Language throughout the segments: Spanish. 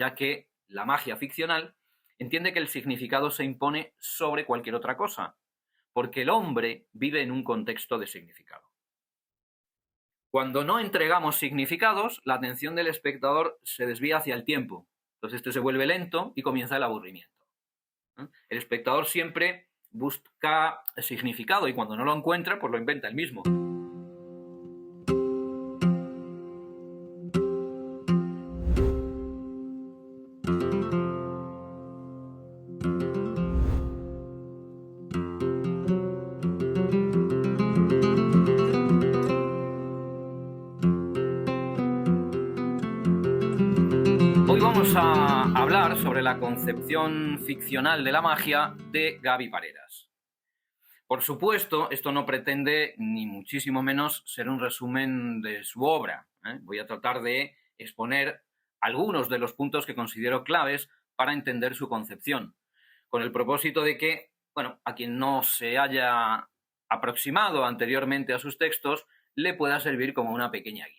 ya que la magia ficcional entiende que el significado se impone sobre cualquier otra cosa, porque el hombre vive en un contexto de significado. Cuando no entregamos significados, la atención del espectador se desvía hacia el tiempo. Entonces este se vuelve lento y comienza el aburrimiento. El espectador siempre busca significado y cuando no lo encuentra, pues lo inventa él mismo. Hoy vamos a hablar sobre la concepción ficcional de la magia de Gaby Pareras. Por supuesto, esto no pretende ni muchísimo menos ser un resumen de su obra. Voy a tratar de exponer algunos de los puntos que considero claves para entender su concepción, con el propósito de que, bueno, a quien no se haya aproximado anteriormente a sus textos, le pueda servir como una pequeña guía.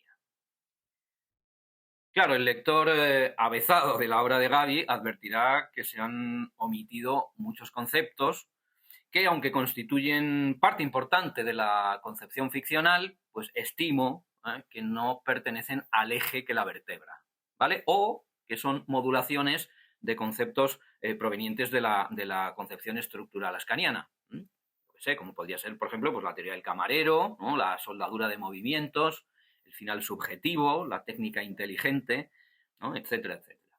Claro, el lector avezado de la obra de Gaby advertirá que se han omitido muchos conceptos que, aunque constituyen parte importante de la concepción ficcional, pues estimo que no pertenecen al eje que la vertebra, ¿vale? O que son modulaciones de conceptos provenientes de la concepción estructural ascaniana. Como podría ser, por ejemplo, pues la teoría del camarero, ¿no? La soldadura de movimientos, el final subjetivo, la técnica inteligente, ¿no? Etcétera, etcétera.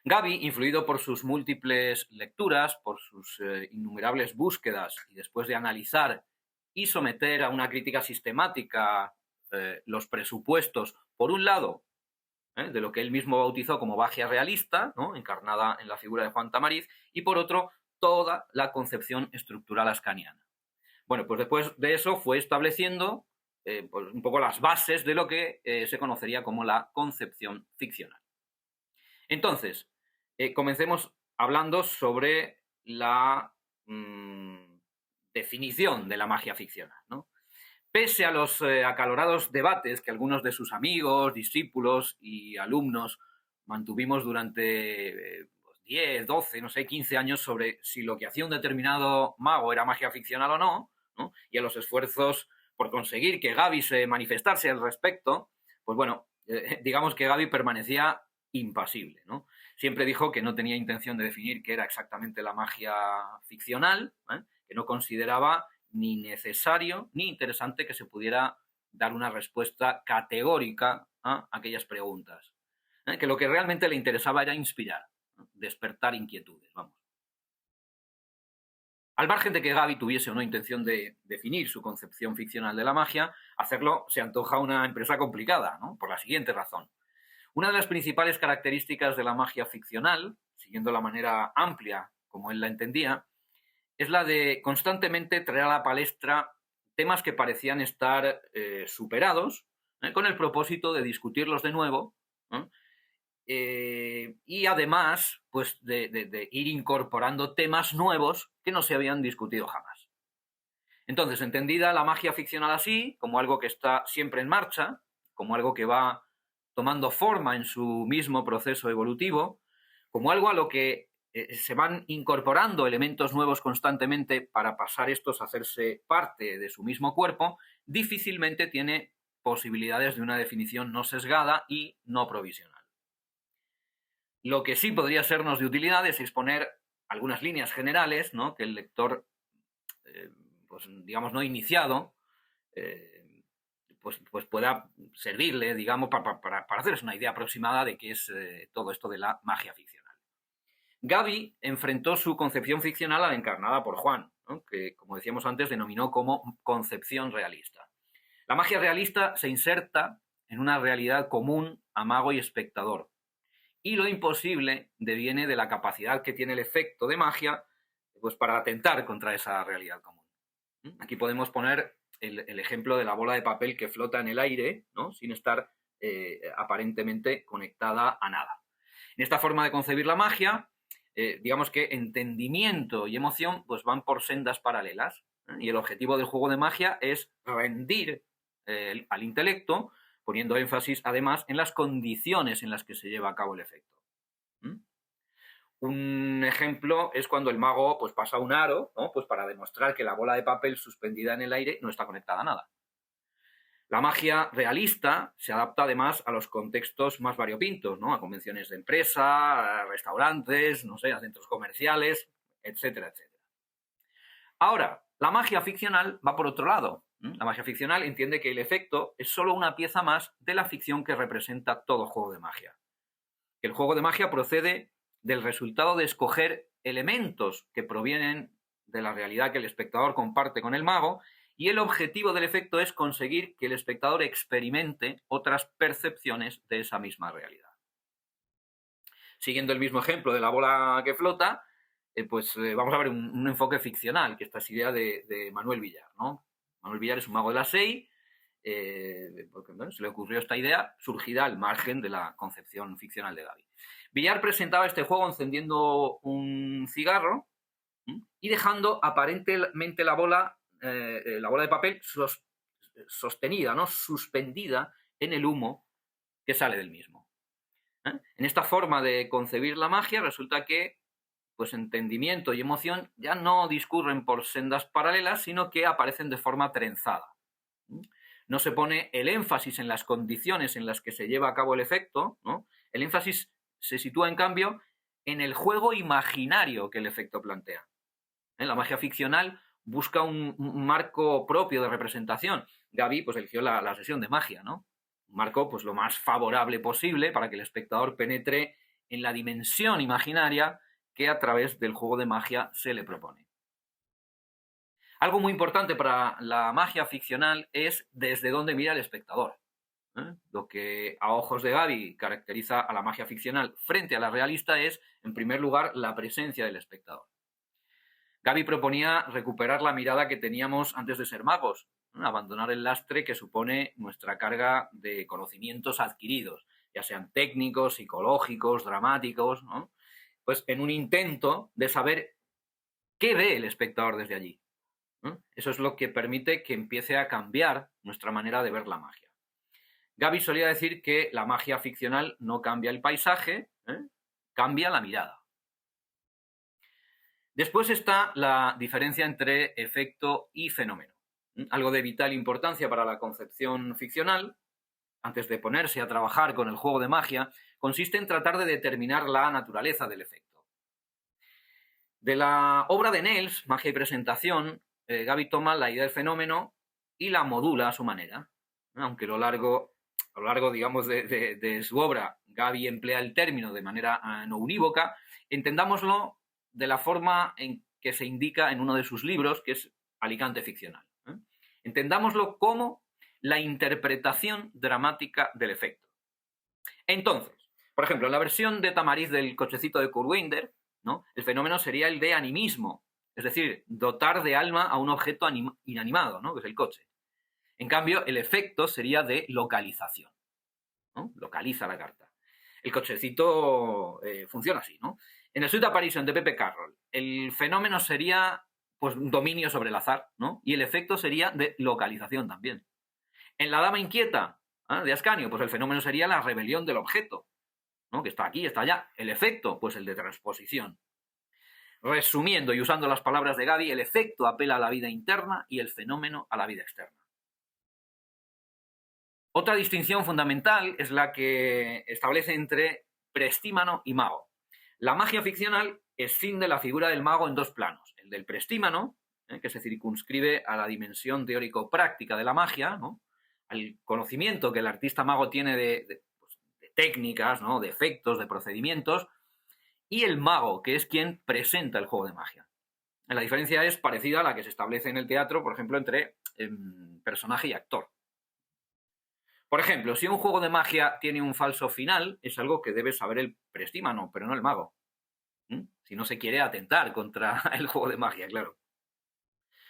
Gaby, influido por sus múltiples lecturas, por sus innumerables búsquedas y después de analizar y someter a una crítica sistemática los presupuestos, por un lado, de lo que él mismo bautizó como magia realista, ¿no? Encarnada en la figura de Juan Tamariz, y por otro, toda la concepción estructural ascaniana. Bueno, pues después de eso fue estableciendo pues un poco las bases de lo que se conocería como la concepción ficcional. Entonces, comencemos hablando sobre la definición de la magia ficcional, ¿no? Pese a los acalorados debates que algunos de sus amigos, discípulos y alumnos mantuvimos durante 10, 12, no sé, 15 años sobre si lo que hacía un determinado mago era magia ficcional o no, ¿no? Y a los esfuerzos por conseguir que Gaby se manifestase al respecto, pues bueno, digamos que Gaby permanecía impasible, ¿no? Siempre dijo que no tenía intención de definir qué era exactamente la magia ficcional, que no consideraba ni necesario ni interesante que se pudiera dar una respuesta categórica a aquellas preguntas. Que lo que realmente le interesaba era inspirar, despertar inquietudes, vamos. Al margen de que Gaby tuviese o no intención de definir su concepción ficcional de la magia, hacerlo se antoja una empresa complicada, ¿no? Por la siguiente razón. Una de las principales características de la magia ficcional, siguiendo la manera amplia como él la entendía, es la de constantemente traer a la palestra temas que parecían estar superados, con el propósito de discutirlos de nuevo, ¿no? Y además pues de ir incorporando temas nuevos que no se habían discutido jamás. Entonces, entendida la magia ficcional así, como algo que está siempre en marcha, como algo que va tomando forma en su mismo proceso evolutivo, como algo a lo que se van incorporando elementos nuevos constantemente para pasar estos a hacerse parte de su mismo cuerpo, difícilmente tiene posibilidades de una definición no sesgada y no provisional. Lo que sí podría sernos de utilidad es exponer algunas líneas generales, ¿no? Que el lector, pues digamos, no iniciado, pues pueda servirle, digamos, para hacerse una idea aproximada de qué es todo esto de la magia ficcional. Gaby enfrentó su concepción ficcional a la encarnada por Juan, ¿no? Que, como decíamos antes, denominó como concepción realista. La magia realista se inserta en una realidad común a mago y espectador, y lo imposible deviene de la capacidad que tiene el efecto de magia pues, para atentar contra esa realidad común. Aquí podemos poner el ejemplo de la bola de papel que flota en el aire, ¿no? Sin estar aparentemente conectada a nada. En esta forma de concebir la magia, digamos que entendimiento y emoción pues van por sendas paralelas, y el objetivo del juego de magia es rendir al intelecto poniendo énfasis además en las condiciones en las que se lleva a cabo el efecto. Un ejemplo es cuando el mago pues, pasa un aro, ¿no? Pues para demostrar que la bola de papel suspendida en el aire no está conectada a nada. La magia realista se adapta además a los contextos más variopintos, ¿no? A convenciones de empresa, a restaurantes, no sé, a centros comerciales, etcétera, etcétera. Ahora, la magia ficcional va por otro lado. La magia ficcional entiende que el efecto es solo una pieza más de la ficción que representa todo juego de magia. El juego de magia procede del resultado de escoger elementos que provienen de la realidad que el espectador comparte con el mago, y el objetivo del efecto es conseguir que el espectador experimente otras percepciones de esa misma realidad. Siguiendo el mismo ejemplo de la bola que flota, vamos a ver un enfoque ficcional, que esta es idea de Manuel Villar, ¿no? Manuel Villar es un mago de la SEI, porque bueno, se le ocurrió esta idea surgida al margen de la concepción ficcional de Gaby. Villar presentaba este juego encendiendo un cigarro y dejando aparentemente la bola de papel sostenida, ¿no? Suspendida en el humo que sale del mismo. En esta forma de concebir la magia resulta que pues entendimiento y emoción ya no discurren por sendas paralelas, sino que aparecen de forma trenzada. No se pone el énfasis en las condiciones en las que se lleva a cabo el efecto, ¿no? El énfasis se sitúa, en cambio, en el juego imaginario que el efecto plantea. La magia ficcional busca un marco propio de representación. Gaby pues, eligió la sesión de magia, ¿no? Un marco pues, lo más favorable posible para que el espectador penetre en la dimensión imaginaria que a través del juego de magia se le propone. Algo muy importante para la magia ficcional es desde dónde mira el espectador. Lo que a ojos de Gaby caracteriza a la magia ficcional frente a la realista es, en primer lugar, la presencia del espectador. Gaby proponía recuperar la mirada que teníamos antes de ser magos, abandonar el lastre que supone nuestra carga de conocimientos adquiridos, ya sean técnicos, psicológicos, dramáticos, ¿no? Pues en un intento de saber qué ve el espectador desde allí. Eso es lo que permite que empiece a cambiar nuestra manera de ver la magia. Gaby solía decir que la magia ficcional no cambia el paisaje, cambia la mirada. Después está la diferencia entre efecto y fenómeno. Algo de vital importancia para la concepción ficcional, antes de ponerse a trabajar con el juego de magia, consiste en tratar de determinar la naturaleza del efecto. De la obra de Nels, Magia y Presentación, Gaby toma la idea del fenómeno y la modula a su manera. Aunque a lo largo digamos, de su obra, Gaby emplea el término de manera no unívoca, entendámoslo de la forma en que se indica en uno de sus libros, que es Alicante Ficcional. Entendámoslo como la interpretación dramática del efecto. Entonces, por ejemplo, en la versión de Tamariz del cochecito de Kurt Weinder, ¿no? El fenómeno sería el de animismo, es decir, dotar de alma a un objeto inanimado, ¿no? Que es el coche. En cambio, el efecto sería de localización, ¿no? Localiza la carta. El cochecito funciona así, ¿no? En el Sweet Apparition de Pepe Carroll, el fenómeno sería pues, un dominio sobre el azar, ¿no? Y el efecto sería de localización también. En La Dama Inquieta, de Ascanio, pues el fenómeno sería la rebelión del objeto, ¿no? Que está aquí, está allá. El efecto, pues el de transposición. Resumiendo y usando las palabras de Gaby, el efecto apela a la vida interna y el fenómeno a la vida externa. Otra distinción fundamental es la que establece entre prestímano y mago. La magia ficcional escinde la figura del mago en dos planos. El del prestímano, que se circunscribe a la dimensión teórico-práctica de la magia, ¿no? Al conocimiento que el artista mago tiene de técnicas, ¿no? De efectos, de procedimientos, y el mago, que es quien presenta el juego de magia. La diferencia es parecida a la que se establece en el teatro, por ejemplo, entre personaje y actor. Por ejemplo, si un juego de magia tiene un falso final, es algo que debe saber el prestímano, pero no el mago. Si no se quiere atentar contra el juego de magia, claro.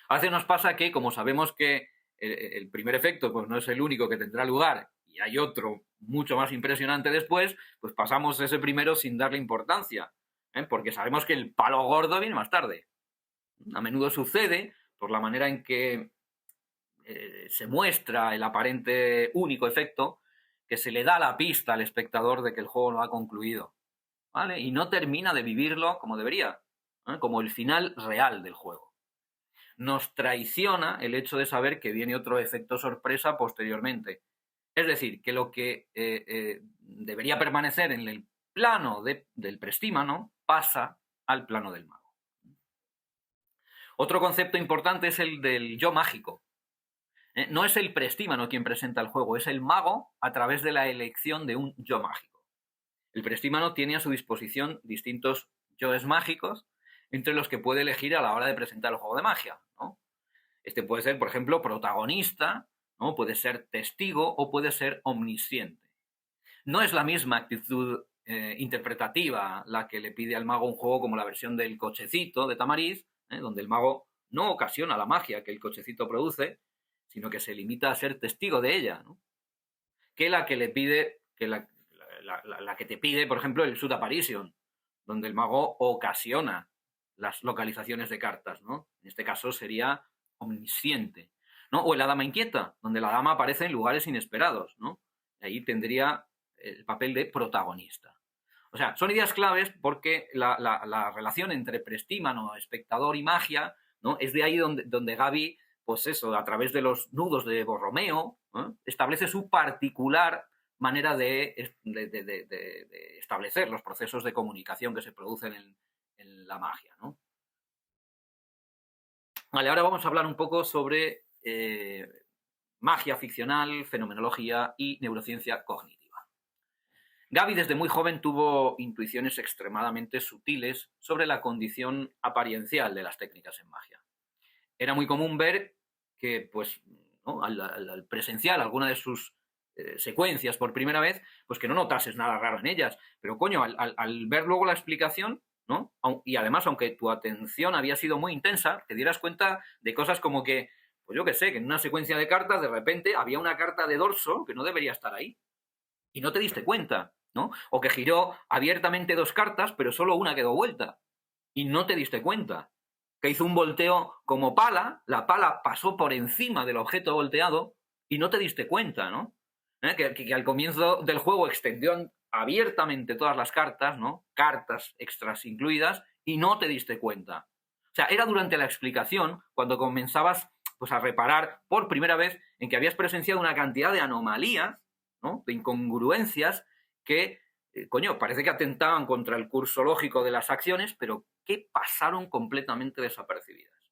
A veces nos pasa que, como sabemos que el primer efecto pues, no es el único que tendrá lugar y hay otro mucho más impresionante después, pues pasamos ese primero sin darle importancia, porque sabemos que el palo gordo viene más tarde. A menudo sucede, por la manera en que se muestra el aparente único efecto, que se le da la pista al espectador de que el juego no ha concluido, ¿vale? Y no termina de vivirlo como debería, ¿eh? Como el final real del juego. Nos traiciona el hecho de saber que viene otro efecto sorpresa posteriormente. Es decir, que lo que debería permanecer en el plano del prestímano pasa al plano del mago. Otro concepto importante es el del yo mágico. No es el prestímano quien presenta el juego, es el mago a través de la elección de un yo mágico. El prestímano tiene a su disposición distintos yoes mágicos, entre los que puede elegir a la hora de presentar el juego de magia, ¿no? Este puede ser, por ejemplo, protagonista, ¿no? Puede ser testigo o puede ser omnisciente. No es la misma actitud interpretativa la que le pide al mago un juego como la versión del cochecito de Tamariz, donde el mago no ocasiona la magia que el cochecito produce, sino que se limita a ser testigo de ella, ¿no? Que la que le pide, que la que te pide, por ejemplo, el Sud Apparition, donde el mago ocasiona las localizaciones de cartas, ¿no? En este caso sería omnisciente, ¿no? O el Dama Inquieta, donde la dama aparece en lugares inesperados, ¿no? Y ahí tendría el papel de protagonista. O sea, son ideas claves porque la relación entre prestímano, espectador y magia, ¿no? Es de ahí donde Gavi, pues eso, a través de los nudos de Borromeo, ¿no? Establece su particular manera de establecer los procesos de comunicación que se producen en la magia, ¿no? Vale, ahora vamos a hablar un poco sobre magia ficcional, fenomenología y neurociencia cognitiva. Gavi desde muy joven tuvo intuiciones extremadamente sutiles sobre la condición apariencial de las técnicas en magia. Era muy común ver que, pues, ¿no? al presenciar alguna de sus secuencias por primera vez, pues que no notases nada raro en ellas. Pero, coño, al ver luego la explicación, ¿no? Y además, aunque tu atención había sido muy intensa, te dieras cuenta de cosas como que, pues yo qué sé, que en una secuencia de cartas de repente había una carta de dorso que no debería estar ahí. Y no te diste cuenta, ¿no? O que giró abiertamente dos cartas, pero solo una quedó vuelta. Y no te diste cuenta. Que hizo un volteo como pala, la pala pasó por encima del objeto volteado y no te diste cuenta, ¿no? Que al comienzo del juego extendió abiertamente todas las cartas, ¿no? Cartas extras incluidas, y no te diste cuenta. O sea, era durante la explicación cuando comenzabas, pues, a reparar por primera vez en que habías presenciado una cantidad de anomalías, ¿no? De incongruencias que, coño, parece que atentaban contra el curso lógico de las acciones, pero que pasaron completamente desapercibidas.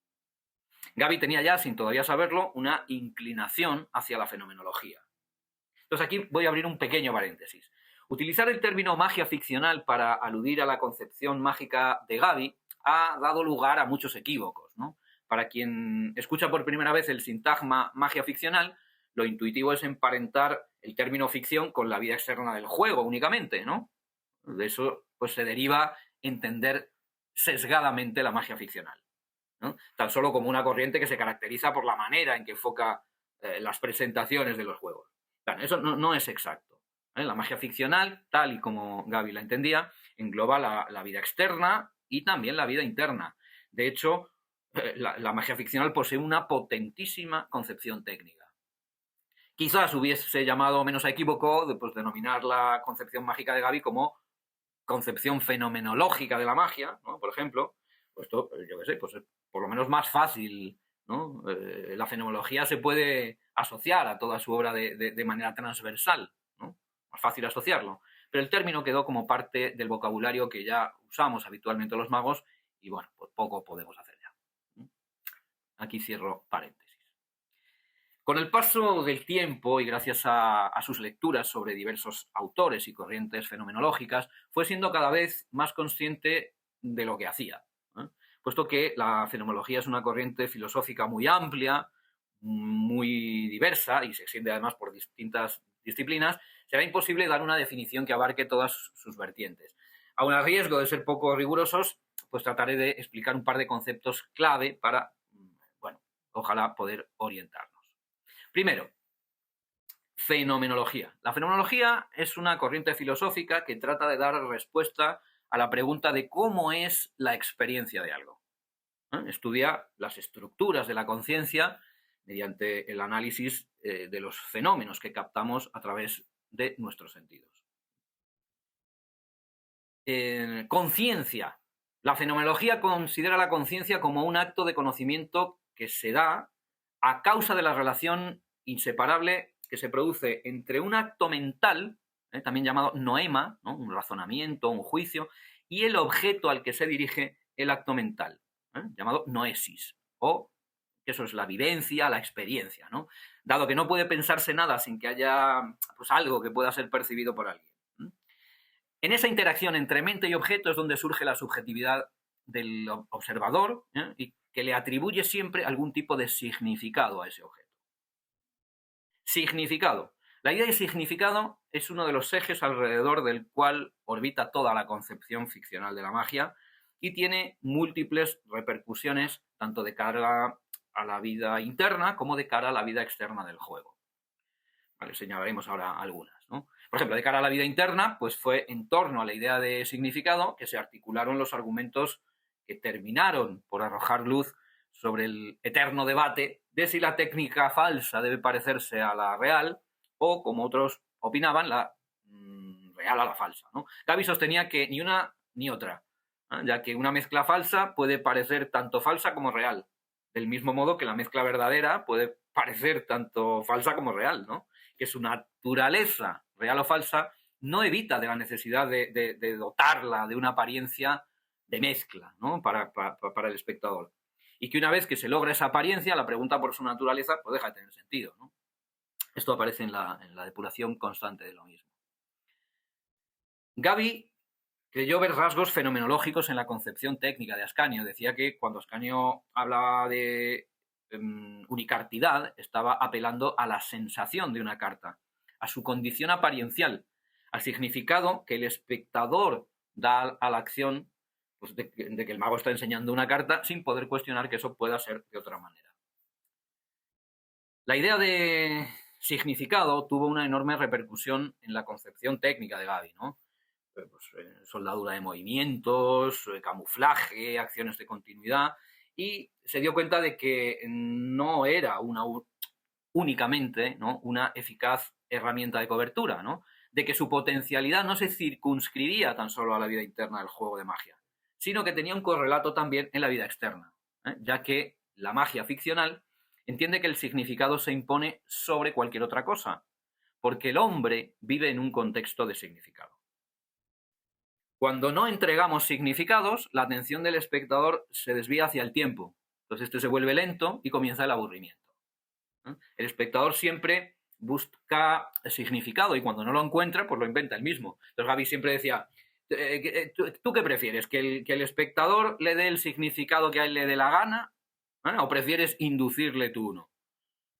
Gavi tenía ya, sin todavía saberlo, una inclinación hacia la fenomenología. Entonces aquí voy a abrir un pequeño paréntesis. Utilizar el término magia ficcional para aludir a la concepción mágica de Gavi ha dado lugar a muchos equívocos, ¿no? Para quien escucha por primera vez el sintagma magia ficcional, lo intuitivo es emparentar el término ficción con la vida externa del juego únicamente, ¿no? De eso pues se deriva entender sesgadamente la magia ficcional, ¿no? Tan solo como una corriente que se caracteriza por la manera en que enfoca las presentaciones de los juegos. Claro, eso no es exacto, ¿eh? La magia ficcional, tal y como Gavi la entendía, engloba la vida externa y también la vida interna. De hecho, la magia ficcional posee una potentísima concepción técnica. Quizás hubiese llamado menos a equívoco de, pues, denominar la concepción mágica de Gavi como concepción fenomenológica de la magia, ¿no? Por ejemplo, pues esto, yo qué sé, pues es por lo menos más fácil, ¿no? La fenomenología se puede asociar a toda su obra de manera transversal, ¿no? Más fácil asociarlo. Pero el término quedó como parte del vocabulario que ya usamos habitualmente los magos y, bueno, pues poco podemos hacer ya. Aquí cierro paréntesis. Con el paso del tiempo y gracias a sus lecturas sobre diversos autores y corrientes fenomenológicas, fue siendo cada vez más consciente de lo que hacía, ¿eh? Puesto que la fenomenología es una corriente filosófica muy amplia, muy diversa y se extiende además por distintas disciplinas, será imposible dar una definición que abarque todas sus vertientes. Aun a riesgo de ser poco rigurosos, pues trataré de explicar un par de conceptos clave para, bueno, ojalá poder orientarnos. Primero, fenomenología. La fenomenología es una corriente filosófica que trata de dar respuesta a la pregunta de cómo es la experiencia de algo. Estudia las estructuras de la conciencia mediante el análisis de los fenómenos que captamos a través de nuestros sentidos. Conciencia. La fenomenología considera la conciencia como un acto de conocimiento que se da a causa de la relación inseparable que se produce entre un acto mental, también llamado noema, ¿no? Un razonamiento, un juicio, y el objeto al que se dirige el acto mental, llamado noesis, o que eso es la vivencia, la experiencia, ¿no? Dado que no puede pensarse nada sin que haya pues, algo que pueda ser percibido por alguien. En esa interacción entre mente y objeto es donde surge la subjetividad del observador, y que le atribuye siempre algún tipo de significado a ese objeto. Significado. La idea de significado es uno de los ejes alrededor del cual orbita toda la concepción ficcional de la magia y tiene múltiples repercusiones tanto de cara a la vida interna como de cara a la vida externa del juego. Vale, señalaremos ahora algunas, ¿no? Por ejemplo, de cara a la vida interna, pues fue en torno a la idea de significado que se articularon los argumentos que terminaron por arrojar luz sobre el eterno debate de si la técnica falsa debe parecerse a la real o, como otros opinaban, la real a la falsa, ¿no? Gavi sostenía que ni una ni otra, ya que una mezcla falsa puede parecer tanto falsa como real, del mismo modo que la mezcla verdadera puede parecer tanto falsa como real, ¿no? Que su naturaleza, real o falsa, no evita de la necesidad de dotarla de una apariencia de mezcla, ¿no? para el espectador. Y que una vez que se logra esa apariencia, la pregunta por su naturaleza pues deja de tener sentido, ¿no? Esto aparece en la depuración constante de lo mismo. Gavi creyó ver rasgos fenomenológicos en la concepción técnica de Ascanio. Decía que cuando Ascanio hablaba de unicartidad, estaba apelando a la sensación de una carta, a su condición apariencial, al significado que el espectador da a la acción pues, de que el mago está enseñando una carta sin poder cuestionar que eso pueda ser de otra manera. La idea de significado tuvo una enorme repercusión en la concepción técnica de Gavi, ¿no? Pues, soldadura de movimientos, camuflaje, acciones de continuidad, y se dio cuenta de que no era únicamente, ¿no? una eficaz herramienta de cobertura, ¿no? De que su potencialidad no se circunscribía tan solo a la vida interna del juego de magia, sino que tenía un correlato también en la vida externa, ya que la magia ficcional entiende que el significado se impone sobre cualquier otra cosa, porque el hombre vive en un contexto de significado. Cuando no entregamos significados, la atención del espectador se desvía hacia el tiempo. Entonces este se vuelve lento y comienza el aburrimiento. El espectador siempre busca significado y cuando no lo encuentra, pues lo inventa él mismo. Entonces Gavi siempre decía, ¿tú qué prefieres? ¿Que el espectador le dé el significado que a él le dé la gana? ¿O prefieres inducirle tú uno?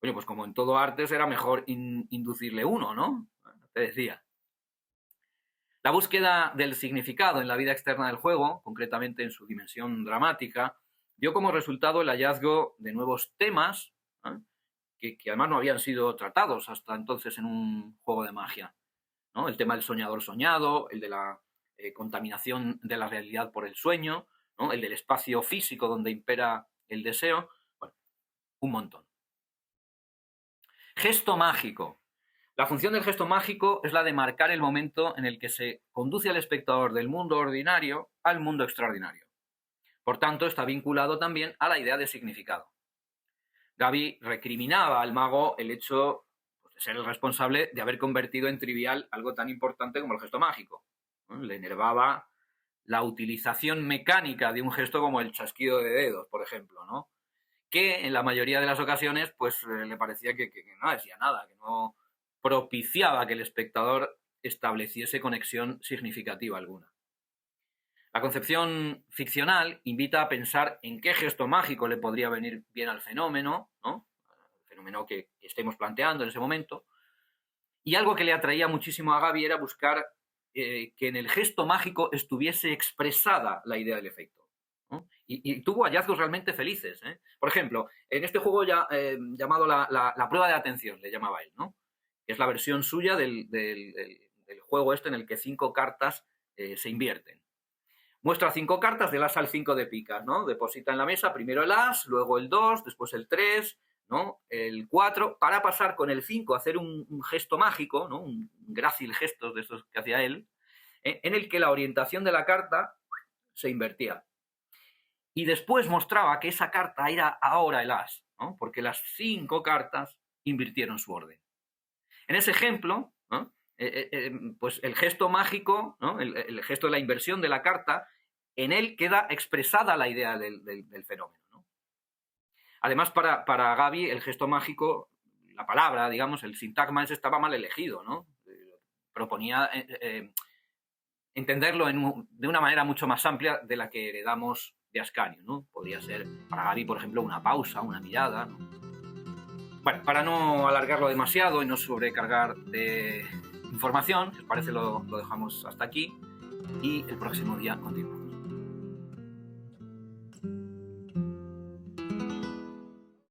Bueno, pues como en todo arte será mejor inducirle uno, ¿no? Te decía. La búsqueda del significado en la vida externa del juego, concretamente en su dimensión dramática, dio como resultado el hallazgo de nuevos temas, que además no habían sido tratados hasta entonces en un juego de magia, ¿no? El tema del soñador soñado, el de la contaminación de la realidad por el sueño, ¿no? El del espacio físico donde impera el deseo, bueno, un montón. Gesto mágico. La función del gesto mágico es la de marcar el momento en el que se conduce al espectador del mundo ordinario al mundo extraordinario. Por tanto, está vinculado también a la idea de significado. Gavi recriminaba al mago el hecho de ser el responsable de haber convertido en trivial algo tan importante como el gesto mágico. Le enervaba la utilización mecánica de un gesto como el chasquido de dedos, por ejemplo, ¿no? Que en la mayoría de las ocasiones pues le parecía que no decía nada, que no propiciaba que el espectador estableciese conexión significativa alguna. La concepción ficcional invita a pensar en qué gesto mágico le podría venir bien al fenómeno, ¿no? El fenómeno que estemos planteando en ese momento. Y algo que le atraía muchísimo a Gavi era buscar que en el gesto mágico estuviese expresada la idea del efecto, ¿no? Y tuvo hallazgos realmente felices, ¿eh? Por ejemplo, en este juego llamado la prueba de atención, le llamaba él, ¿no? Que es la versión suya del juego este en el que 5 cartas se invierten. Muestra 5 cartas del as al 5 de picas, ¿no? Deposita en la mesa primero el as, luego el 2, después el 3, ¿no? El 4, para pasar con el 5 a hacer un gesto mágico, ¿no? Un grácil gesto de esos que hacía él, en el que la orientación de la carta se invertía. Y después mostraba que esa carta era ahora el as, ¿no? Porque las 5 cartas invirtieron su orden. En ese ejemplo, ¿no? Pues el gesto mágico, ¿no? El gesto de la inversión de la carta, en él queda expresada la idea del fenómeno, ¿no? Además, para Gavi, el gesto mágico, la palabra, digamos, el sintagma ese estaba mal elegido, ¿no? Proponía entenderlo de una manera mucho más amplia de la que heredamos de Ascanio, ¿no? Podría ser para Gavi, por ejemplo, una pausa, una mirada, ¿no? Bueno, para no alargarlo demasiado y no sobrecargar de información, si os parece lo dejamos hasta aquí y el próximo día continuamos.